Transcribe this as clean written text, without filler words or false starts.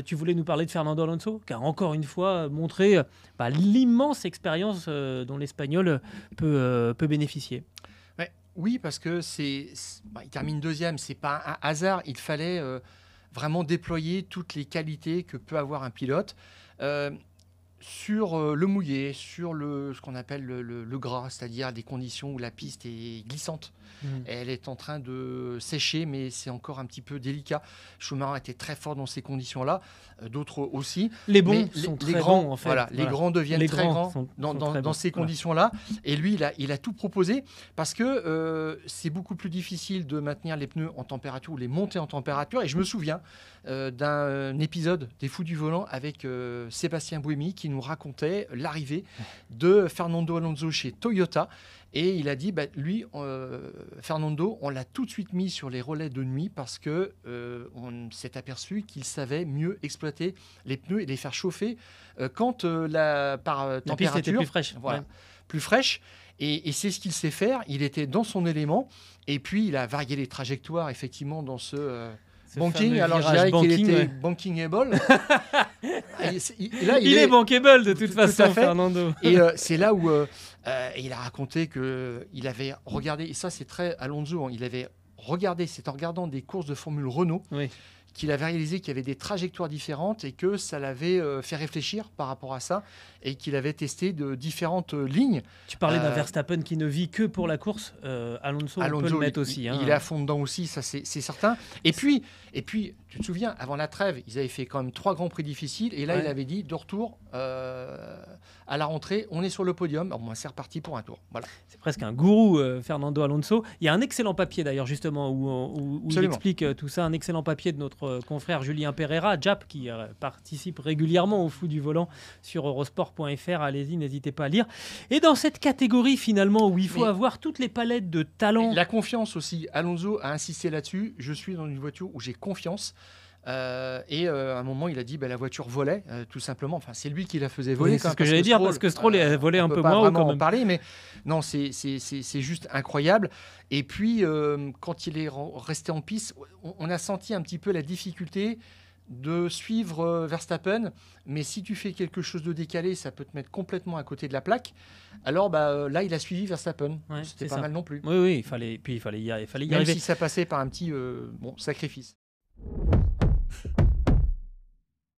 tu voulais nous parler de Fernando Alonso, qui a encore une fois montré l'immense expérience dont l'Espagnol peut bénéficier. Ouais, oui, parce que il termine deuxième, c'est pas un hasard. Il fallait vraiment déployer toutes les qualités que peut avoir un pilote. Sur le mouillé, sur ce qu'on appelle le gras, c'est-à-dire des conditions où la piste est glissante. Elle est en train de sécher, mais c'est encore un petit peu délicat. Schumacher était très fort dans ces conditions-là, d'autres aussi. Les bons sont très grands, bons, en fait. Voilà, les grands deviennent très grands dans ces conditions-là. Et lui, il a tout proposé parce que c'est beaucoup plus difficile de maintenir les pneus en température ou les monter en température. Et je me souviens d'un épisode des Fous du Volant avec Sébastien Buemi qui nous racontait l'arrivée de Fernando Alonso chez Toyota. Et il a dit, lui, Fernando, on l'a tout de suite mis sur les relais de nuit parce qu'on s'est aperçu qu'il savait mieux exploiter les pneus et les faire chauffer quand la température piste était plus fraîche. Voilà, plus fraîche. Et c'est ce qu'il sait faire. Il était dans son élément. Et puis, il a varié les trajectoires, effectivement, dans ce banking. Alors, je dirais qu'il était bankingable. Il est bankable, de toute façon, Fernando. Et c'est là où il a raconté qu'il avait regardé, et ça, c'est très Alonso, il avait regardé, c'est en regardant des courses de Formule Renault, qu'il avait réalisé qu'il y avait des trajectoires différentes et que ça l'avait fait réfléchir par rapport à ça et qu'il avait testé de différentes lignes. Tu parlais d'un Verstappen qui ne vit que pour la course. Alonso, on peut le mettre aussi. Il est à fond dedans aussi, ça c'est certain. Et puis, tu te souviens, avant la trêve, ils avaient fait quand même 3 grands prix difficiles et là, il avait dit, de retour à la rentrée, on est sur le podium, c'est reparti pour un tour. Voilà. C'est presque un gourou, Fernando Alonso. Il y a un excellent papier d'ailleurs, justement, où il explique tout ça, un excellent papier de notre confrère Julien Pereira, Jap, qui participe régulièrement au Fou du Volant sur Eurosport.fr. Allez-y, n'hésitez pas à lire. Et dans cette catégorie, finalement, où il faut avoir toutes les palettes de talent... La confiance aussi. Alonso a insisté là-dessus. Je suis dans une voiture où j'ai confiance. À un moment, il a dit la voiture volait, tout simplement. Enfin, c'est lui qui la faisait voler. C'est ce que j'allais dire, parce que Stroll volait un peu moins haut quand même. En parler, mais non, c'est juste incroyable. Et puis, quand il est resté en piste, on a senti un petit peu la difficulté de suivre Verstappen, mais si tu fais quelque chose de décalé, ça peut te mettre complètement à côté de la plaque. Alors là, il a suivi Verstappen. C'était pas mal non plus. Oui, il fallait y arriver. Même si ça passait par un petit sacrifice.